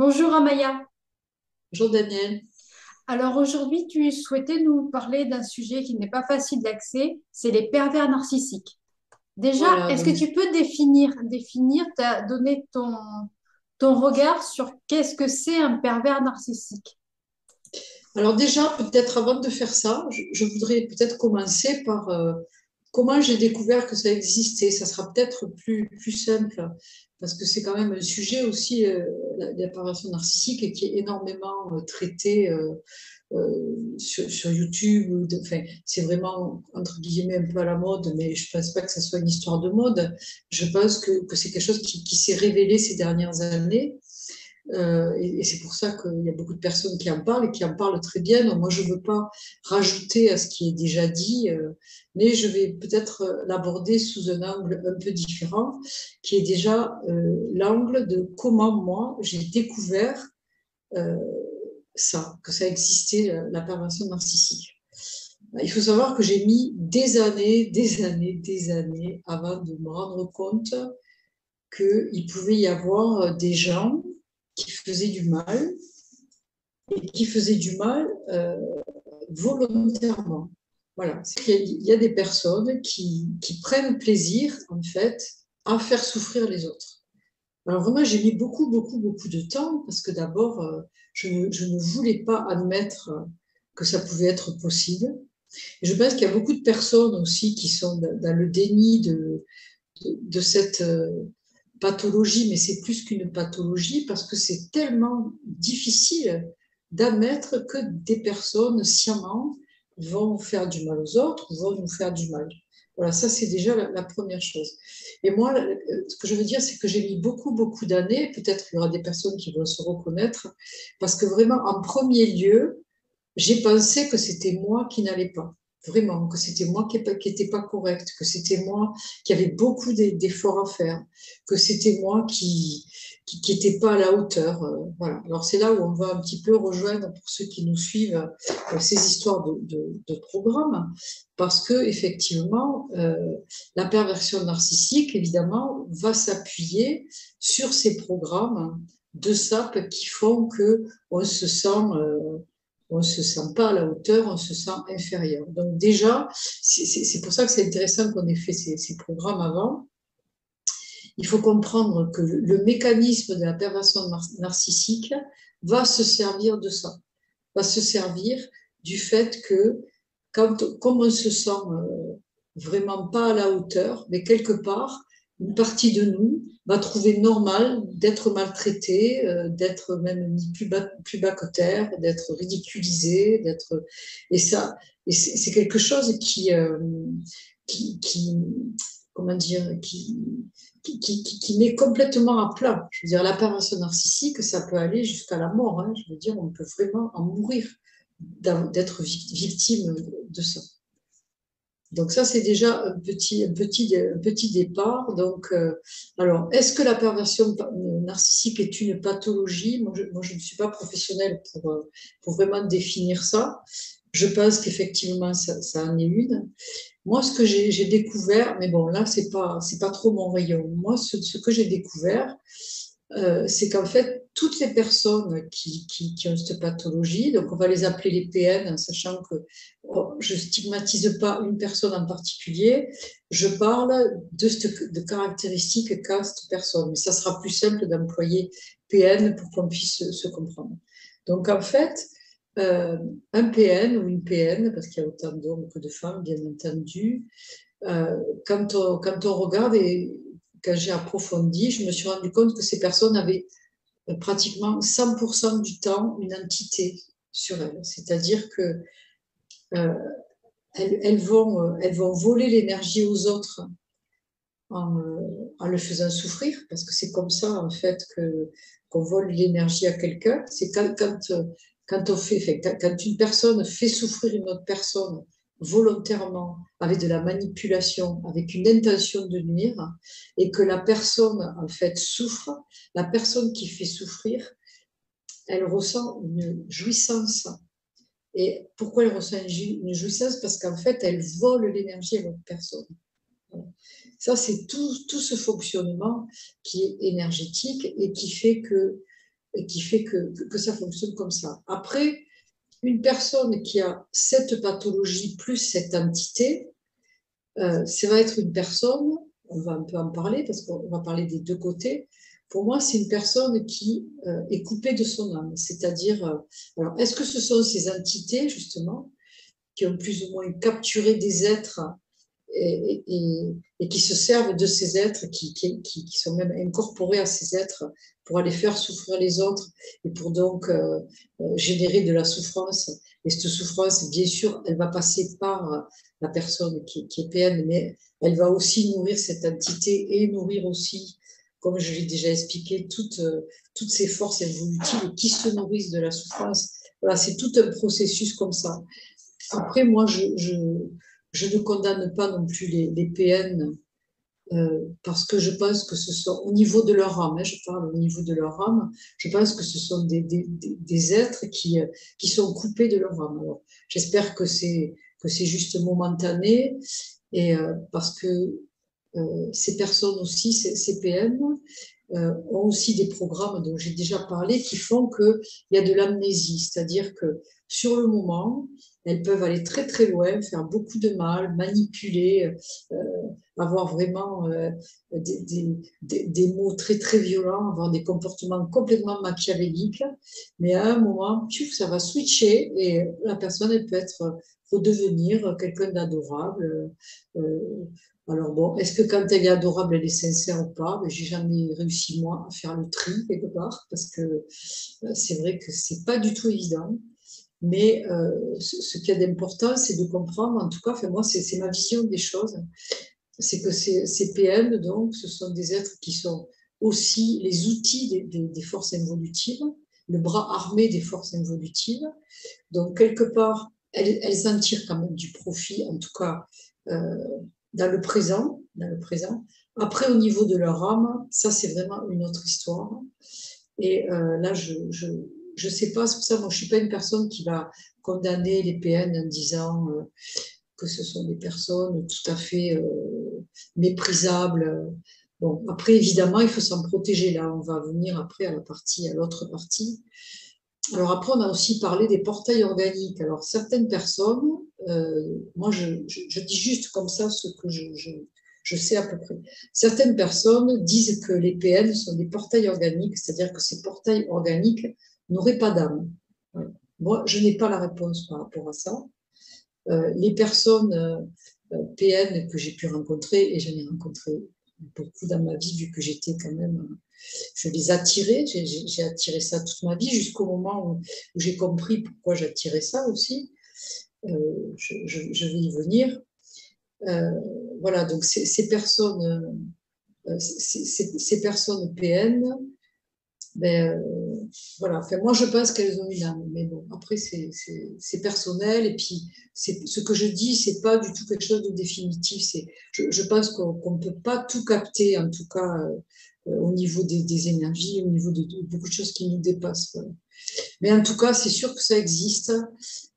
Bonjour Amaya. Bonjour Daniel. Alors aujourd'hui, tu souhaitais nous parler d'un sujet qui n'est pas facile d'accès, c'est les pervers narcissiques. Déjà, Voilà, est-ce que donc, tu peux donner ton regard sur qu'est-ce que c'est un pervers narcissique? alors déjà, peut-être avant de faire ça, je voudrais peut-être commencer par comment j'ai découvert que ça existait. Ça sera peut-être plus simple, parce que c'est quand même un sujet aussi, l'apparition narcissique, et qui est énormément traité sur YouTube. Enfin, c'est vraiment, entre guillemets, un peu à la mode, mais je ne pense pas que ce soit une histoire de mode. Je pense que c'est quelque chose qui s'est révélé ces dernières années. Et c'est pour ça qu'il y a beaucoup de personnes qui en parlent et qui en parlent très bien. Donc moi, je ne veux pas rajouter à ce qui est déjà dit, mais je vais peut-être l'aborder sous un angle un peu différent, qui est déjà l'angle de comment moi, j'ai découvert euh, ça, que ça existait, la perversion narcissique. Il faut savoir que j'ai mis des années avant de me rendre compte qu'il pouvait y avoir des gens qui faisaient du mal et qui faisaient du mal volontairement. Voilà. Il y a des personnes qui prennent plaisir, en fait, à faire souffrir les autres. Alors vraiment, j'ai mis beaucoup de temps parce que d'abord, je ne voulais pas admettre que ça pouvait être possible. Et je pense qu'il y a beaucoup de personnes aussi qui sont dans le déni de cette pathologie, mais c'est plus qu'une pathologie parce que c'est tellement difficile d'admettre que des personnes sciemment vont faire du mal aux autres, vont nous faire du mal. Voilà, ça c'est déjà la première chose. Et moi, ce que je veux dire, c'est que j'ai mis beaucoup d'années, peut-être qu'il y aura des personnes qui vont se reconnaître, parce que vraiment, en premier lieu, j'ai pensé que c'était moi qui n'allais pas. Vraiment, que c'était moi qui n'était pas correcte, que c'était moi qui avait beaucoup d'efforts à faire, que c'était moi qui n'était pas à la hauteur. Voilà. Alors c'est là où on va un petit peu rejoindre, pour ceux qui nous suivent, ces histoires de programmes, parce que effectivement, la perversion narcissique, évidemment, va s'appuyer sur ces programmes de SAP qui font que on se sent pas à la hauteur, on se sent inférieur. Donc déjà, c'est pour ça que c'est intéressant qu'on ait fait ces programmes avant. Il faut comprendre que le mécanisme de la perversion narcissique va se servir de ça, va se servir du fait que comme on se sent vraiment pas à la hauteur, mais quelque part, une partie de nous va trouver normal d'être maltraité, d'être même mis plus bas que terre, d'être ridiculisé, d'être et ça, et c'est quelque chose qui comment dire, qui met complètement à plat. Je veux dire, la perversion narcissique, ça peut aller jusqu'à la mort. Hein. Je veux dire, on peut vraiment en mourir d'être victime de ça. Donc ça, c'est déjà un petit départ. Donc, alors, est-ce que la perversion narcissique est une pathologie? Moi, je ne suis pas professionnelle pour vraiment définir ça. Je pense qu'effectivement, ça en est une. Moi, ce que j'ai découvert, mais bon, là, c'est pas trop mon rayon. Moi, ce que j'ai découvert, c'est qu'en fait, toutes les personnes qui ont cette pathologie, donc on va les appeler les PN, en sachant que je ne stigmatise pas une personne en particulier, je parle de caractéristiques qu'a cette personne. Mais ça sera plus simple d'employer PN pour qu'on puisse se comprendre. Donc en fait, un PN ou une PN, parce qu'il y a autant d'hommes que de femmes, bien entendu, quand on regarde et quand j'ai approfondi, je me suis rendu compte que ces personnes avaient pratiquement 100% du temps une entité sur elles. C'est-à-dire que euh, elles vont voler l'énergie aux autres en le faisant souffrir, parce que c'est comme ça en fait qu'on vole l'énergie à quelqu'un. C'est quand on fait, enfin, quand une personne fait souffrir une autre personne volontairement, avec de la manipulation, avec une intention de nuire, et que la personne en fait souffre, la personne qui fait souffrir, elle ressent une jouissance. Et pourquoi elle ressent une jouissance? Parce qu'en fait, elle vole l'énergie à l'autre personne. Ça, c'est tout ce fonctionnement qui est énergétique et qui fait que et qui fait que ça fonctionne comme ça. Après, une personne qui a cette pathologie plus cette entité, ça va être une personne, on va un peu en parler parce qu'on va parler des deux côtés. Pour moi, c'est une personne qui est coupée de son âme. C'est-à-dire, alors, est-ce que ce sont ces entités, justement, qui ont plus ou moins capturé des êtres et qui se servent de ces êtres, qui sont même incorporés à ces êtres pour aller faire souffrir les autres et pour donc générer de la souffrance. Et cette souffrance, bien sûr, elle va passer par la personne qui est PN, mais elle va aussi nourrir cette entité et nourrir aussi, comme je l'ai déjà expliqué, toutes ces forces évolutives qui se nourrissent de la souffrance. Voilà, c'est tout un processus comme ça. Après, moi, je ne condamne pas non plus les PN parce que je pense que ce sont, au niveau de leur âme, hein, je parle au niveau de leur âme, je pense que ce sont des êtres qui sont coupés de leur âme. Alors, j'espère que c'est juste momentané et parce que ces personnes aussi, ces PN, ont aussi des programmes dont j'ai déjà parlé qui font qu'il y a de l'amnésie, c'est-à-dire que sur le moment, elles peuvent aller très très loin, faire beaucoup de mal, manipuler, euh, avoir vraiment des mots très très violents, avoir des comportements complètement machiavéliques, mais à un moment, pfiou, ça va switcher et la personne elle peut être redevenir quelqu'un d'adorable. Alors bon, est-ce que quand elle est adorable, elle est sincère ou pas? Ben, j'ai jamais réussi moi à faire le tri quelque part parce que c'est vrai que c'est pas du tout évident. Mais ce qu'il y a d'important, c'est de comprendre, en tout cas, enfin, moi, c'est ma vision des choses, c'est que ces PM, donc, ce sont des êtres qui sont aussi les outils des forces involutives, le bras armé des forces involutives. Donc, quelque part, elles en tirent quand même du profit, en tout cas, euh, dans le présent, dans le présent. Après, au niveau de leur âme, ça, c'est vraiment une autre histoire. Et là, je sais pas, c'est pour ça, moi, je suis pas une personne qui va condamner les PN en disant que ce sont des personnes tout à fait méprisables. Bon, après, évidemment, il faut s'en protéger. Là, on va venir après à l'autre partie. Alors après, on a aussi parlé des portails organiques. Alors, certaines personnes, moi, je dis juste comme ça ce que je sais à peu près. Certaines personnes disent que les PN sont des portails organiques, c'est-à-dire que ces portails organiques n'auraient pas d'âme. Ouais. Moi, je n'ai pas la réponse par rapport à ça. Les personnes PN que j'ai pu rencontrer, et j'en ai rencontré beaucoup dans ma vie, vu que j'étais quand même, je les attirais, j'ai attiré ça toute ma vie, jusqu'au moment où j'ai compris pourquoi j'attirais ça aussi. Je vais y venir. Euh, voilà, donc ces personnes, ces personnes PN, ben, voilà. Enfin, moi, je pense qu'elles ont une âme, mais bon, après, c'est personnel. Et puis, ce que je dis, c'est pas du tout quelque chose de définitif. Je pense qu'on ne peut pas tout capter, en tout cas, au niveau des énergies, au niveau de beaucoup de choses qui nous dépassent. Voilà. Mais en tout cas, c'est sûr que ça existe.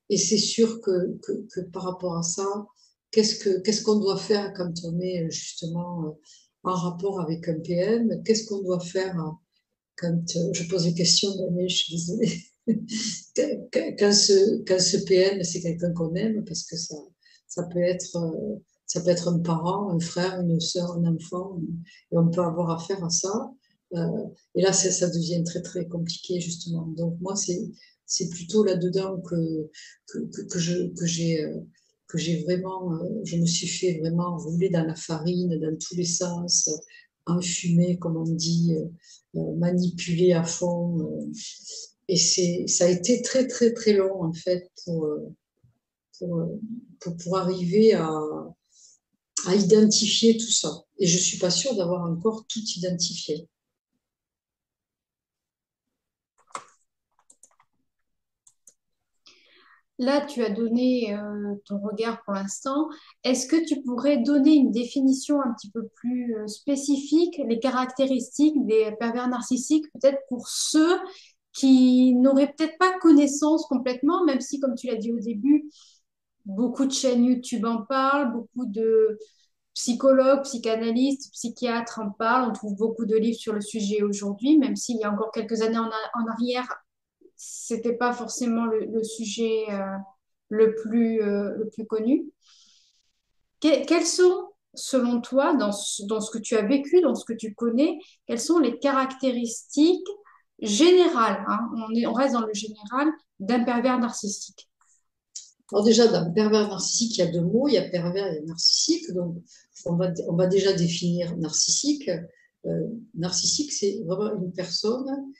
Et c'est sûr que par rapport à ça, qu'est-ce qu'on doit faire quand on est justement en rapport avec un PM? Qu'est-ce qu'on doit faire quand je pose des questions, Daniel, je suis désolée. Quand ce PN, c'est quelqu'un qu'on aime, parce que ça peut être, ça peut être un parent, un frère, une soeur, un enfant, et on peut avoir affaire à ça. Euh, et là, ça devient très, très compliqué, justement. Donc, moi, c'est plutôt là-dedans que j'ai vraiment, je me suis fait vraiment rouler dans la farine, dans tous les sens, enfumer, comme on dit, manipuler à fond. Et ça a été très, très, très long, en fait, pour, euh, pour arriver à identifier tout ça. Et je ne suis pas sûre d'avoir encore tout identifié. Là, tu as donné ton regard pour l'instant. Est-ce que tu pourrais donner une définition un petit peu plus spécifique, les caractéristiques des pervers narcissiques, peut-être pour ceux qui n'auraient peut-être pas connaissance complètement, même si, comme tu l'as dit au début, beaucoup de chaînes YouTube en parlent, beaucoup de psychologues, psychanalystes, psychiatres en parlent. On trouve beaucoup de livres sur le sujet aujourd'hui, même s'il y a encore quelques années en arrière, c'était pas forcément le sujet le plus connu. Quelles sont, selon toi, dans ce que tu as vécu, dans ce que tu connais, quelles sont les caractéristiques générales, hein, on reste dans le général, d'un pervers narcissique? Alors déjà, dans le pervers narcissique, il y a deux mots, il y a pervers et narcissique. Donc, on va déjà définir narcissique. Narcissique, c'est vraiment une personne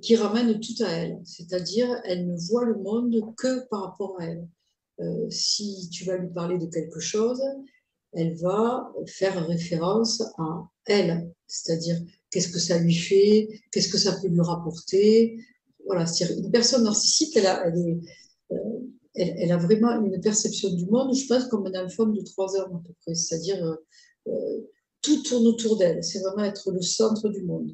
qui ramène tout à elle, c'est-à-dire elle ne voit le monde que par rapport à elle. Si tu vas lui parler de quelque chose, elle va faire référence à elle, c'est-à-dire qu'est-ce que ça lui fait, qu'est-ce que ça peut lui rapporter. Voilà, c'est-à-dire une personne narcissique, euh, elle a vraiment une perception du monde, je pense, comme un enfant de 3 ans à peu près, c'est-à-dire tout tourne autour d'elle, c'est vraiment être le centre du monde.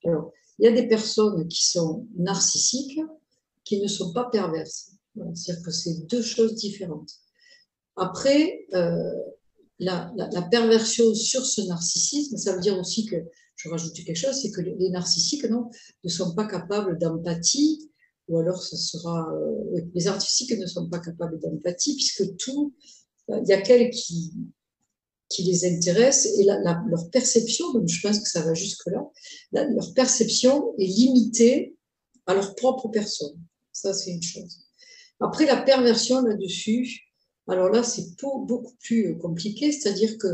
Alors, il y a des personnes qui sont narcissiques, qui ne sont pas perverses. Voilà, c'est-à-dire que c'est deux choses différentes. Après, la perversion sur ce narcissisme, ça veut dire aussi que, je rajoute quelque chose, c'est que les narcissiques non, ne sont pas capables d'empathie, ou alors ce sera, les narcissiques ne sont pas capables d'empathie, puisque tout, il y a qu'elles qui les intéressent, et leur perception, donc je pense que ça va jusque-là, leur perception est limitée à leur propre personne. Ça, c'est une chose. Après, la perversion là-dessus, alors là, c'est beaucoup plus compliqué, c'est-à-dire que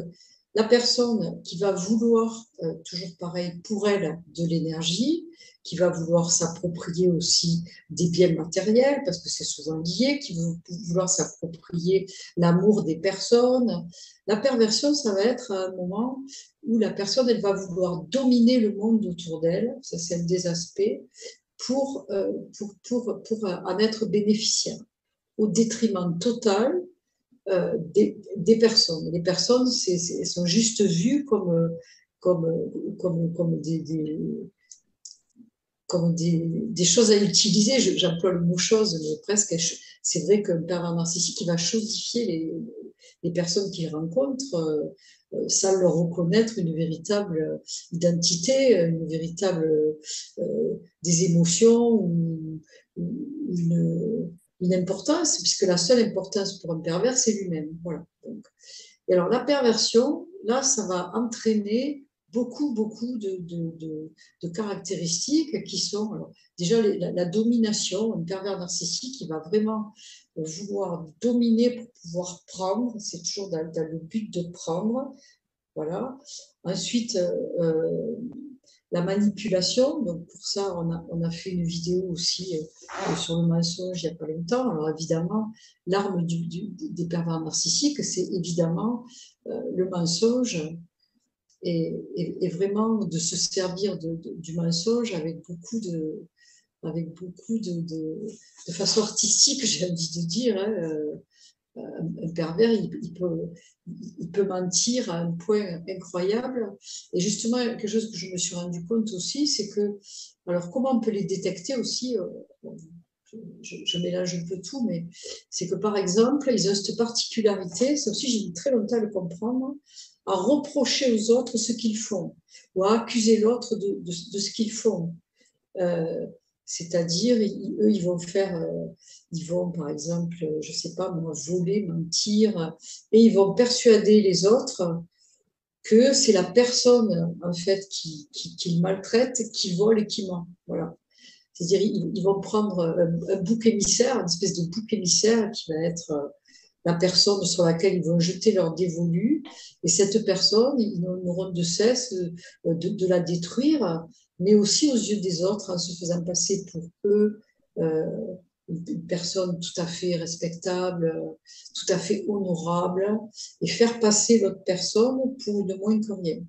la personne qui va vouloir, toujours pareil, pour elle, de l'énergie, qui va vouloir s'approprier aussi des biens matériels, parce que c'est souvent lié, qui va vouloir s'approprier l'amour des personnes. La perversion, ça va être à un moment où la personne, elle va vouloir dominer le monde autour d'elle, ça c'est un des aspects, pour en être bénéficiaire, au détriment total des personnes. Les personnes sont juste vues comme des choses à utiliser. J'emploie le mot chose, mais presque, c'est vrai qu'un pervers narcissique, il va chosifier les personnes qu'il rencontre sans leur reconnaître une véritable identité, une véritable des émotions ou une importance, puisque la seule importance pour un pervers, c'est lui-même. Voilà. Donc, et alors, la perversion, là, ça va entraîner beaucoup de caractéristiques qui sont alors, déjà la domination. Un pervers narcissique qui va vraiment vouloir dominer pour pouvoir prendre, c'est toujours dans le but de prendre. Voilà. Ensuite, la manipulation. Donc, pour ça, on a fait une vidéo aussi sur le mensonge il n'y a pas longtemps. Alors, évidemment, l'arme des pervers narcissiques, c'est évidemment le mensonge et vraiment de se servir du mensonge avec beaucoup de façon artistique, j'ai envie de dire. Hein, un pervers, il peut mentir à un point incroyable. Et justement, quelque chose que je me suis rendu compte aussi, c'est que, alors comment on peut les détecter aussi je mélange un peu tout, mais c'est que par exemple, ils ont cette particularité, ça aussi j'ai mis très longtemps à le comprendre, à reprocher aux autres ce qu'ils font, ou à accuser l'autre de ce qu'ils font. Euh, C'est-à-dire, eux, ils vont par exemple, je sais pas moi, voler, mentir, et ils vont persuader les autres que c'est la personne en fait qui maltraite, qui vole et qui ment. Voilà. C'est-à-dire, ils vont prendre un bouc émissaire, une espèce de bouc émissaire qui va être la personne sur laquelle ils vont jeter leur dévolu. Et cette personne, ils n'auront de cesse de la détruire, mais aussi aux yeux des autres, en se faisant passer pour eux euh, une personne tout à fait respectable, tout à fait honorable, et faire passer l'autre personne pour une moins que rien.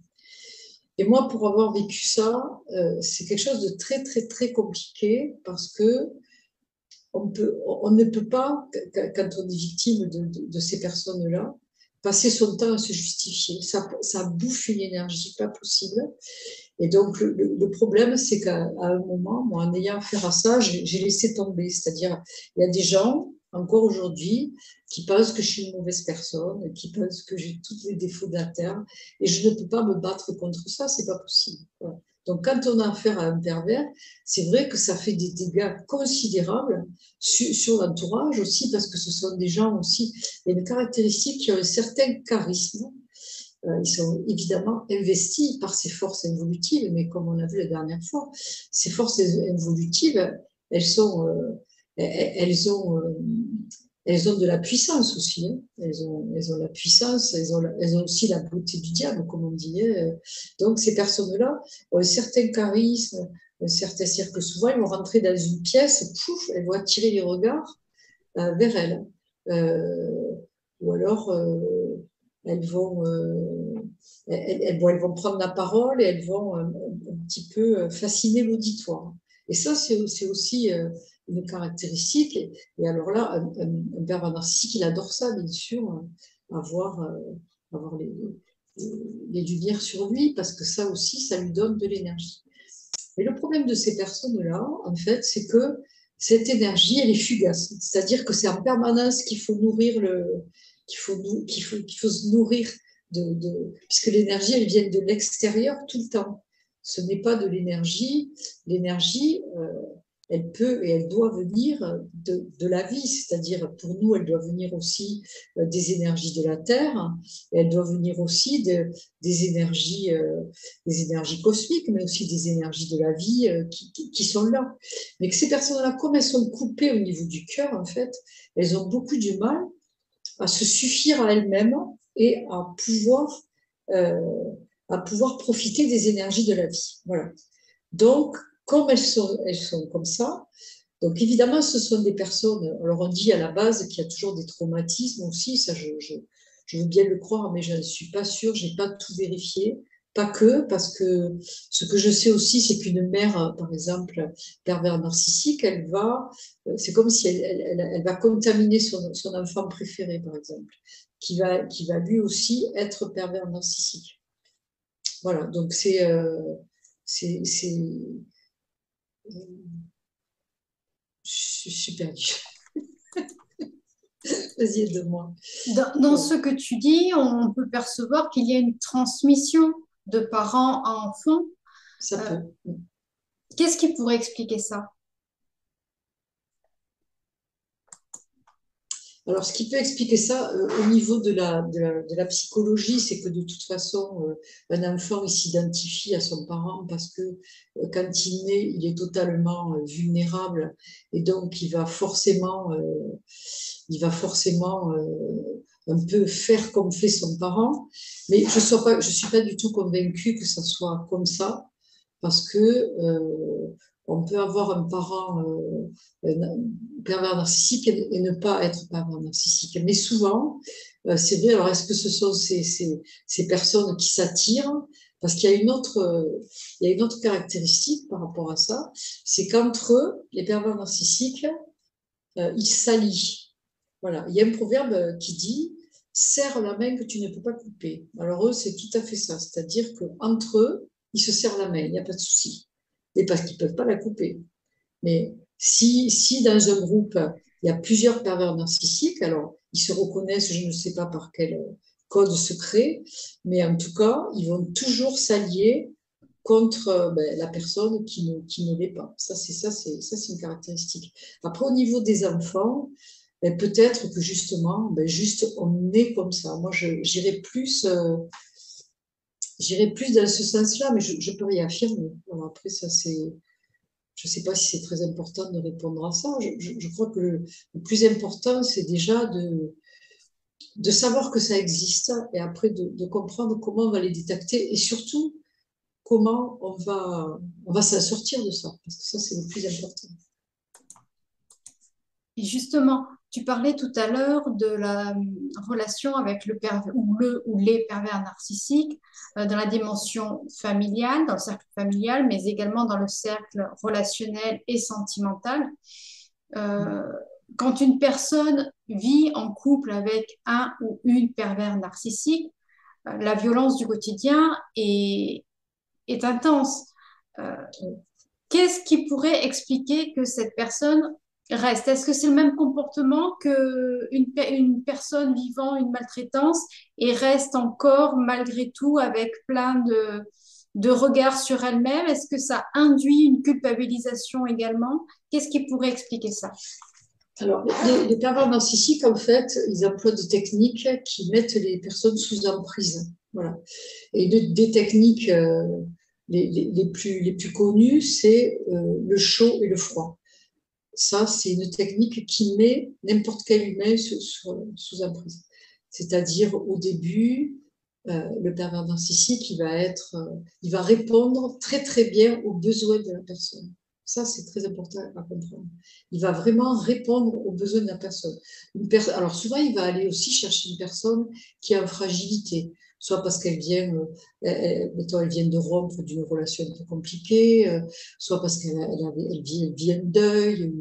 Et moi, pour avoir vécu ça, c'est quelque chose de très, très, très compliqué parce que on ne peut pas, quand on est victime de ces personnes-là, passer son temps à se justifier. Ça bouffe une énergie pas possible. Et donc, le problème, c'est qu'à un moment, moi, en ayant affaire à ça, j'ai laissé tomber. C'est-à-dire, il y a des gens, encore aujourd'hui, qui pense que je suis une mauvaise personne, qui pense que j'ai tous les défauts de la terre, et je ne peux pas me battre contre ça, c'est pas possible. Voilà. Donc, quand on a affaire à un pervers, c'est vrai que ça fait des dégâts considérables sur l'entourage aussi, parce que ce sont des gens aussi, il y a une caractéristique qui ont un certain charisme. Ils sont évidemment investis par ces forces évolutives, mais comme on a vu la dernière fois, ces forces évolutives, elles sont, elles ont, elles ont de la puissance aussi. Hein. Elles ont la puissance, elles ont aussi la beauté du diable, comme on dit. Hein. Donc ces personnes-là ont un certain charisme, un certain cirque. Souvent, ils vont rentrer dans une pièce, pouf, elles vont attirer les regards vers elles. Euh, ou alors, elles vont, elles vont prendre la parole et elles vont un petit peu fasciner l'auditoire. Et ça, c'est aussi une caractéristique. Et alors là, un pervers narcissique, il adore ça, bien sûr, avoir, avoir les lumières sur lui, parce que ça aussi, ça lui donne de l'énergie. Mais le problème de ces personnes-là, en fait, c'est que cette énergie, elle est fugace. C'est-à-dire que c'est en permanence qu'il faut nourrir qu'il faut se nourrir puisque l'énergie, elle vient de l'extérieur tout le temps. Ce n'est pas de l'énergie. L'énergie, elle peut et elle doit venir de la vie, c'est-à-dire pour nous, elle doit venir aussi des énergies de la Terre, et elle doit venir aussi des énergies cosmiques, mais aussi des énergies de la vie qui sont là. Mais que ces personnes-là, comme elles sont coupées au niveau du cœur, en fait, elles ont beaucoup du mal à se suffire à elles-mêmes et euh, à pouvoir profiter des énergies de la vie. Voilà. Donc, comme elles sont comme ça, donc évidemment, ce sont des personnes, alors on dit à la base qu'il y a toujours des traumatismes aussi, ça je veux bien le croire, mais je ne suis pas sûre, je n'ai pas tout vérifié. Pas que, parce que ce que je sais aussi, c'est qu'une mère, par exemple, pervers narcissique, c'est comme si elle va contaminer son enfant préféré, par exemple, qui va lui aussi être pervers narcissique. Voilà, donc c'est, je suis perdue. Vas-y, aide-moi. Dans ce que tu dis, on peut percevoir qu'il y a une transmission de parents à enfants. Ça Euh, peut. Qu'est-ce qui pourrait expliquer ça? Alors, ce qui peut expliquer ça au niveau de la psychologie, c'est que de toute façon, un enfant, il s'identifie à son parent parce que quand il naît, il est totalement vulnérable et donc il va forcément un peu faire comme fait son parent. Mais je suis pas du tout convaincue que ça soit comme ça parce que on peut avoir un parent pervers narcissique et ne pas être pervers narcissique. Mais souvent, c'est vrai, alors est-ce que ce sont ces personnes qui s'attirent? Parce qu'il y a il y a une autre caractéristique par rapport à ça, c'est qu'entre eux, les pervers narcissiques, ils s'allient. Voilà, il y a un proverbe qui dit serre la main que tu ne peux pas couper. Alors eux, c'est tout à fait ça, c'est-à-dire qu'entre eux, ils se serrent la main, il n'y a pas de souci. Et parce qu'ils ne peuvent pas la couper. Mais si dans un groupe, il y a plusieurs pervers narcissiques, alors ils se reconnaissent, je ne sais pas par quel code secret, mais en tout cas, ils vont toujours s'allier contre la personne qui ne l'est pas. Ça, c'est une caractéristique. Après, au niveau des enfants, peut-être que justement, juste on est comme ça. Moi, j'irais plus dans ce sens-là, mais je peux rien affirmer. Alors après, ça, c'est je ne sais pas si c'est très important de répondre à ça. Je crois que le plus important, c'est déjà de savoir que ça existe et après de comprendre comment on va les détecter et surtout comment on va s'en sortir de ça. Parce que ça, c'est le plus important. Et justement, tu parlais tout à l'heure de la relation avec le pervers ou les pervers narcissiques dans la dimension familiale, dans le cercle familial, mais également dans le cercle relationnel et sentimental. Euh, Quand une personne vit en couple avec un ou une pervers narcissique, la violence du quotidien est intense. Euh, Qu'est-ce qui pourrait expliquer que cette personne reste. Est-ce que c'est le même comportement que une personne vivant une maltraitance et reste encore malgré tout avec plein de regards sur elle-même? Est-ce que ça induit une culpabilisation également? Qu'est-ce qui pourrait expliquer ça? Alors, les pervers narcissiques, en fait, ils emploient des techniques qui mettent les personnes sous emprise. Voilà. Et des techniques les plus connues, c'est le chaud et le froid. Ça, c'est une technique qui met n'importe quel humain sous emprise. C'est-à-dire, au début, le pervers narcissique, il va répondre très très bien aux besoins de la personne. Ça, c'est très important à comprendre. Il va vraiment répondre aux besoins de la personne. Alors souvent, il va aller aussi chercher une personne qui a une fragilité, soit parce qu'elle vient, mettons, elle vient de rompre d'une relation un peu compliquée, soit parce elle vit un deuil.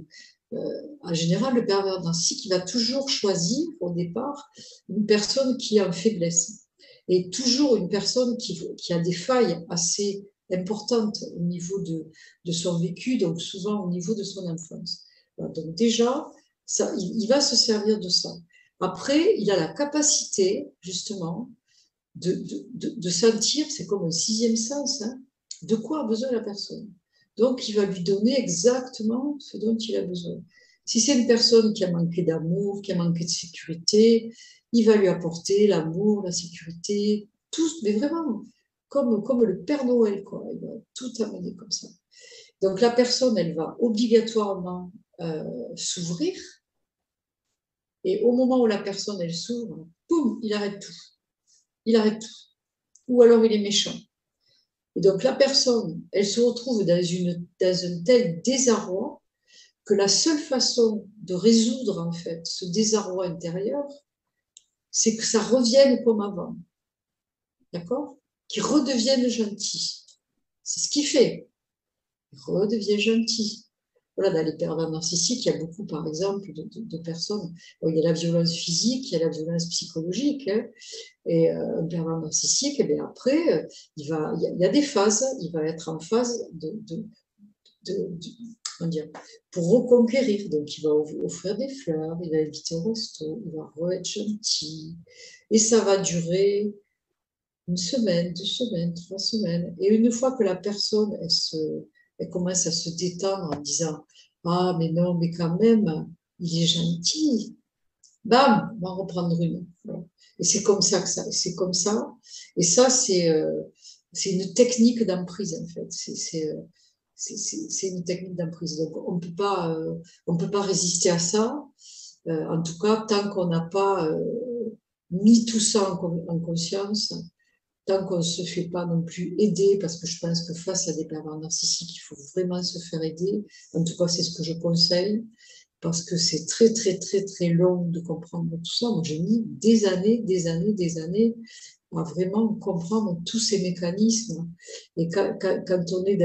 En général, le pervers narcissique, il va toujours choisir au départ une personne qui est en faiblesse et toujours une personne qui a des failles assez importantes au niveau de son vécu, donc souvent au niveau de son enfance. Voilà, donc déjà, il va se servir de ça. Après, il a la capacité, justement, de sentir, c'est comme un sixième sens, hein, de quoi a besoin la personne. Donc, il va lui donner exactement ce dont il a besoin. Si c'est une personne qui a manqué d'amour, qui a manqué de sécurité, il va lui apporter l'amour, la sécurité, tout, mais vraiment, comme le Père Noël, quoi. Il va tout amener comme ça. Donc, la personne, elle va obligatoirement s'ouvrir, et au moment où la personne, elle s'ouvre, boum, il arrête tout. Il arrête tout. Ou alors il est méchant. Et donc la personne, elle se retrouve dans un tel désarroi que la seule façon de résoudre en fait ce désarroi intérieur, c'est que ça revienne comme avant, d'accord? Qu'il redevienne gentil. C'est ce qu'il fait. Il redevient gentil. Voilà, dans les pervers narcissiques, il y a beaucoup, par exemple, de personnes. Bon, il y a la violence physique, il y a la violence psychologique. Hein, et un pervers narcissique, et bien après, il y a des phases. Il va être en phase comment dire, pour reconquérir. Donc, il va offrir des fleurs, il va inviter au resto, il va être gentil. Et ça va durer une semaine, 2 semaines, 3 semaines. Et une fois que la personne, elle commence à se détendre en disant, ah, mais non, mais quand même, il est gentil. Bam, on va en reprendre une. Voilà. Et c'est comme ça que ça, c'est comme ça. Et ça, c'est une technique d'emprise, en fait. C'est une technique d'emprise. Donc, on peut pas résister à ça. En tout cas, tant qu'on n'a pas mis tout ça en conscience, tant qu'on ne se fait pas non plus aider, parce que je pense que face à des pervers narcissiques, il faut vraiment se faire aider. En tout cas, c'est ce que je conseille, parce que c'est très, très, très, très long de comprendre tout ça. Moi, j'ai mis des années, des années, des années à vraiment comprendre tous ces mécanismes. Et quand on est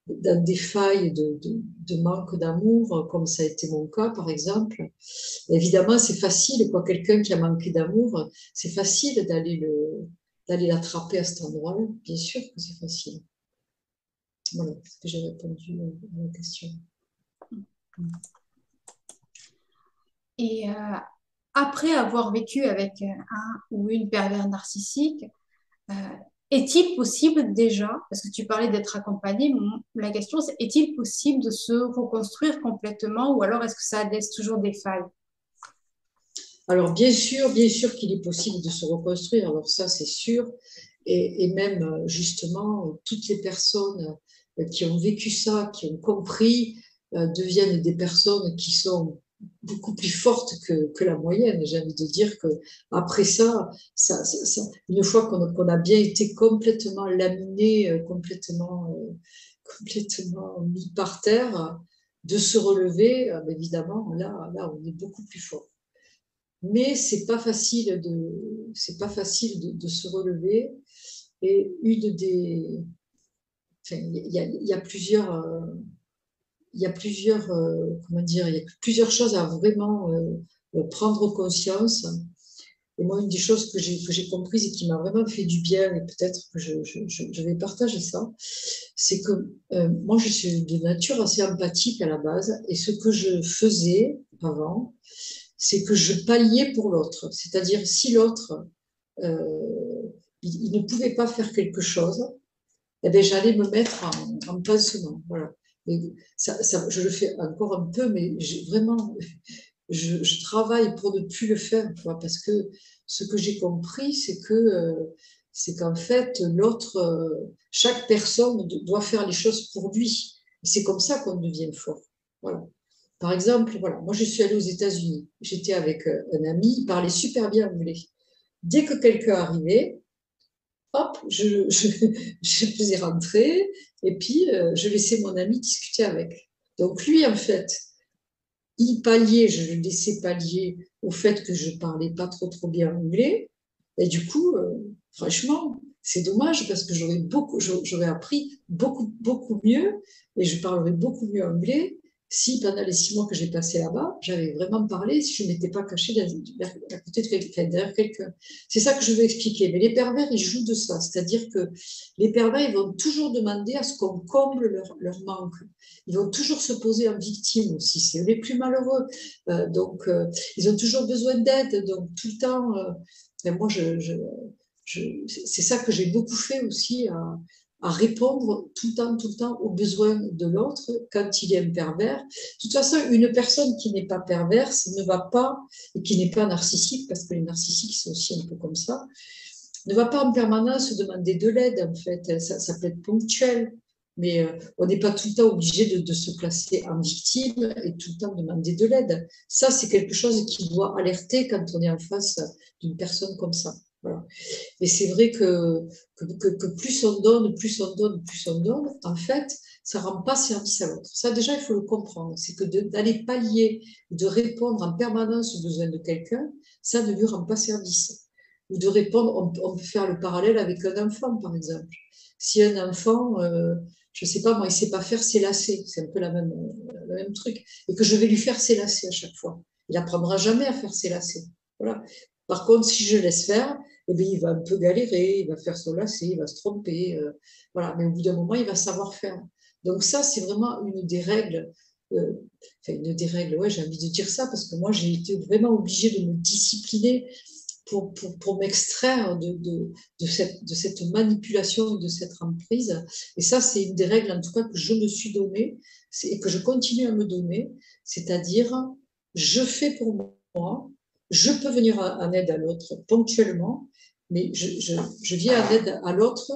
dans des failles de manque d'amour, comme ça a été mon cas, par exemple, évidemment, c'est facile, quoi. Quelqu'un qui a manqué d'amour, c'est facile d'aller l'attraper à cet endroit-là. Bien sûr que c'est facile. Voilà, ce que j'ai répondu à la question. Et après avoir vécu avec un ou une pervers narcissique, euh, est-il possible déjà, parce que tu parlais d'être accompagné, la question c'est est-il possible de se reconstruire complètement ou alors est-ce que ça laisse toujours des failles? Alors, bien sûr qu'il est possible de se reconstruire. Alors ça, c'est sûr. Et même, justement, toutes les personnes qui ont vécu ça, qui ont compris, deviennent des personnes qui sont beaucoup plus fortes que la moyenne. J'ai envie de dire que après ça, une fois qu'on a bien été complètement laminé, complètement mis par terre, de se relever, évidemment, là, on est beaucoup plus fort. Mais c'est pas facile de se relever. Et enfin, il y a plusieurs, comment dire, il y a plusieurs choses à vraiment prendre conscience. Et moi, une des choses que j'ai comprises et qui m'a vraiment fait du bien, et peut-être que je vais partager ça, c'est que moi, je suis de nature assez empathique à la base. Et ce que je faisais avant, c'est que je palliais pour l'autre. C'est-à-dire, si l'autre, il ne pouvait pas faire quelque chose, eh bien, j'allais me mettre en pansement. Voilà. Et je le fais encore un peu, mais vraiment, je travaille pour ne plus le faire, quoi, parce que ce que j'ai compris, c'est qu'en fait, l'autre, chaque personne doit faire les choses pour lui. C'est comme ça qu'on devient fort. Voilà. Par exemple, voilà, moi je suis allée aux États-Unis. J'étais avec un ami, il parlait super bien anglais. Dès que quelqu'un arrivait, hop, je faisais rentrer et puis je laissais mon ami discuter avec. Donc lui, en fait, il palliait, je le laissais pallier au fait que je parlais pas trop bien anglais. Et du coup, franchement, c'est dommage parce que j'aurais appris beaucoup mieux et je parlerais beaucoup mieux anglais si pendant les 6 mois que j'ai passé là-bas, j'avais vraiment parlé, si je ne m'étais pas cachée à côté de quelqu'un, derrière quelqu'un. C'est ça que je veux expliquer. Mais les pervers, ils jouent de ça. C'est-à-dire que les pervers, ils vont toujours demander à ce qu'on comble leur manque. Ils vont toujours se poser en victime aussi. C'est eux les plus malheureux. Ils ont toujours besoin d'aide. Donc, tout le temps, ben moi, c'est ça que j'ai beaucoup fait aussi, à répondre tout le temps aux besoins de l'autre quand il est un pervers. De toute façon, une personne qui n'est pas perverse ne va pas, et qui n'est pas narcissique, parce que les narcissiques sont aussi un peu comme ça, ne va pas en permanence demander de l'aide, en fait. Ça peut être ponctuel, mais on n'est pas tout le temps obligé de se placer en victime et tout le temps demander de l'aide. Ça, c'est quelque chose qui doit alerter quand on est en face d'une personne comme ça. Voilà. Et c'est vrai que plus on donne, plus on donne, en fait, ça ne rend pas service à l'autre. Ça, déjà, il faut le comprendre. C'est que d'aller pallier, de répondre en permanence aux besoins de quelqu'un, ça ne lui rend pas service. Ou de répondre, on peut faire le parallèle avec un enfant, par exemple. Si un enfant, je ne sais pas, moi, il ne sait pas faire ses lacets, c'est un peu le même truc, et que je vais lui faire ses lacets à chaque fois. Il n'apprendra jamais à faire ses lacets. Voilà. Par contre, si je laisse faire, eh bien, il va un peu galérer, il va faire son lacet, il va se tromper. Voilà. Mais au bout d'un moment, il va savoir faire. Donc ça, c'est vraiment une des règles. Une des règles, ouais, j'ai envie de dire ça, parce que moi, j'ai été vraiment obligée de me discipliner pour m'extraire de cette manipulation, de cette emprise. Et ça, c'est une des règles, en tout cas, que je me suis donnée et que je continue à me donner. C'est-à-dire, je fais pour moi, je peux venir en aide à l'autre ponctuellement, mais je viens en aide à l'autre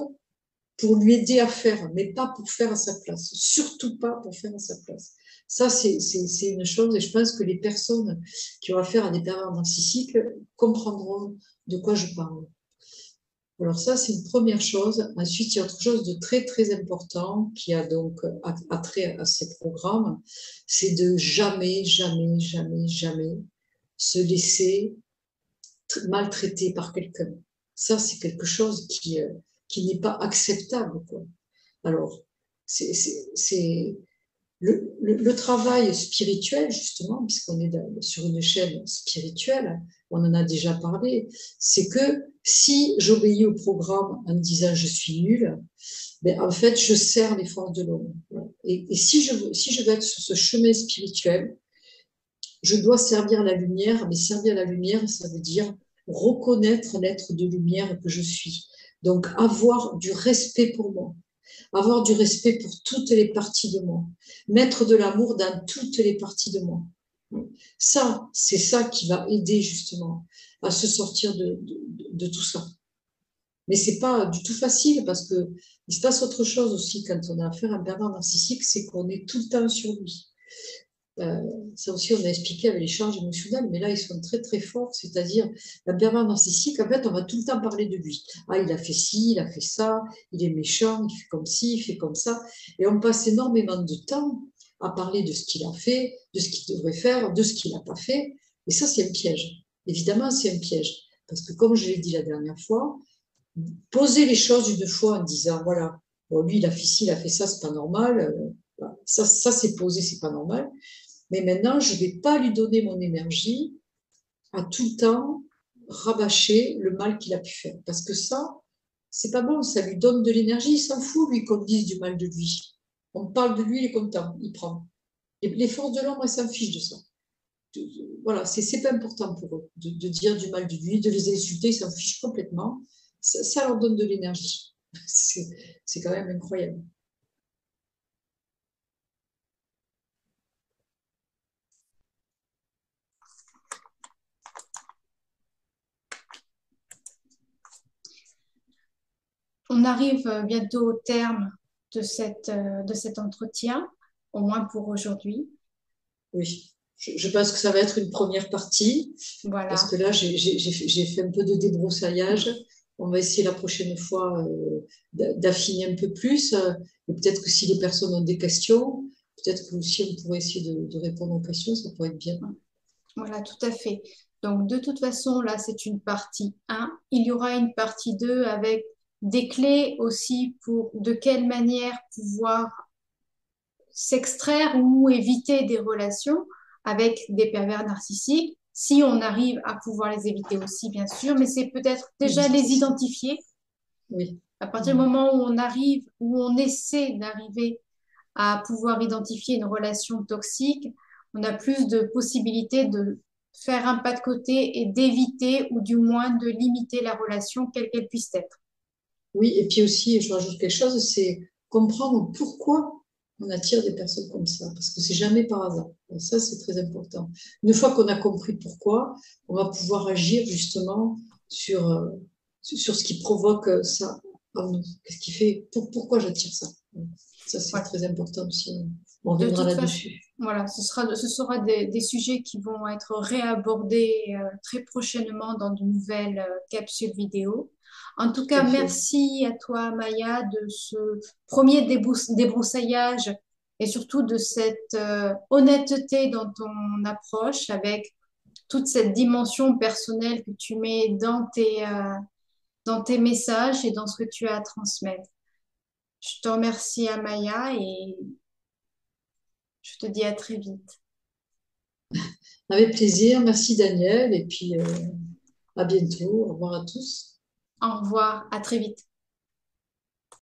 pour lui aider à faire, mais pas pour faire à sa place. Surtout pas pour faire à sa place. Ça, c'est une chose, et je pense que les personnes qui ont affaire à des pervers narcissiques comprendront de quoi je parle. Alors ça, c'est une première chose. Ensuite, il y a autre chose de très important qui a donc attrait à ces programmes, c'est de jamais se laisser maltraiter par quelqu'un. Ça, c'est quelque chose qui n'est pas acceptable, quoi. Alors, c'est le travail spirituel, justement, puisqu'on est sur une chaîne spirituelle, on en a déjà parlé, c'est que si j'obéis au programme en me disant je suis nulle, ben, en fait, je sers les forces de l'homme. Et si je veux être sur ce chemin spirituel, je dois servir la lumière, mais servir la lumière, ça veut dire reconnaître l'être de lumière que je suis. Donc, avoir du respect pour moi, avoir du respect pour toutes les parties de moi, mettre de l'amour dans toutes les parties de moi. Ça, c'est ça qui va aider justement à se sortir de tout ça. Mais c'est pas du tout facile parce que il se passe autre chose aussi quand on a affaire à un pervers narcissique, c'est qu'on est tout le temps sur lui. Euh, Ça aussi, on a expliqué avec les charges émotionnelles, mais là, ils sont très forts. C'est-à-dire, un pervers narcissique, en fait, on va tout le temps parler de lui. Ah, il a fait ci, il a fait ça, il est méchant, il fait comme ci, il fait comme ça. Et on passe énormément de temps à parler de ce qu'il a fait, de ce qu'il devrait faire, de ce qu'il n'a pas fait. Et ça, c'est un piège. Évidemment, c'est un piège. Parce que, comme je l'ai dit la dernière fois, poser les choses une fois en disant, voilà, bon, lui, il a fait ci, il a fait ça, c'est pas normal. Voilà. Ça c'est posé, c'est pas normal. Mais maintenant, je ne vais pas lui donner mon énergie à tout le temps rabâcher le mal qu'il a pu faire. Parce que ça, c'est pas bon, ça lui donne de l'énergie, il s'en fout, lui, qu'on dise du mal de lui. On parle de lui, il est content, il prend. Et les forces de l'ombre, elles s'en fichent de ça. Voilà, c'est pas important pour eux de dire du mal de lui, de les insulter, ils s'en fichent complètement. Ça leur donne de l'énergie. C'est quand même incroyable. On arrive bientôt au terme de cet entretien, au moins pour aujourd'hui. Oui, je pense que ça va être une première partie, parce Voilà. que là, j'ai fait un peu de débroussaillage. On va essayer la prochaine fois d'affiner un peu plus. Et peut-être que si les personnes ont des questions, peut-être que aussi on pourrait essayer de répondre aux questions, ça pourrait être bien. Voilà, tout à fait. Donc, de toute façon, là, c'est une partie 1. Il y aura une partie 2 avec des clés aussi pour de quelle manière pouvoir s'extraire ou éviter des relations avec des pervers narcissiques, si on arrive à pouvoir les éviter aussi, bien sûr, mais c'est peut-être déjà les Éviter ça. identifier. Oui. À partir du Mm. moment où on arrive, où on essaie d'arriver à pouvoir identifier une relation toxique, on a plus de possibilités de faire un pas de côté et d'éviter ou du moins de limiter la relation, quelle qu'elle puisse être. Oui, et puis aussi, je rajoute quelque chose, c'est comprendre pourquoi on attire des personnes comme ça, parce que c'est jamais par hasard. Et ça, c'est très important. Une fois qu'on a compris pourquoi, on va pouvoir agir justement sur, sur ce qui provoque ça en nous. Qu'est-ce qui fait, pourquoi j'attire ça? Ça, c'est Voilà. très important aussi. On De reviendra toute façon, là-dessus. voilà, ce sera des sujets qui vont être réabordés très prochainement dans de nouvelles capsules vidéo. En tout Tout cas, à fait. merci à toi, Maya, de ce premier débroussaillage et surtout de cette honnêteté dans ton approche avec toute cette dimension personnelle que tu mets dans tes messages et dans ce que tu as à transmettre. Je te remercie, Maya, et je te dis à très vite. Avec plaisir. Merci, Daniel. Et puis, à bientôt. Au revoir à tous. Au revoir, à très vite.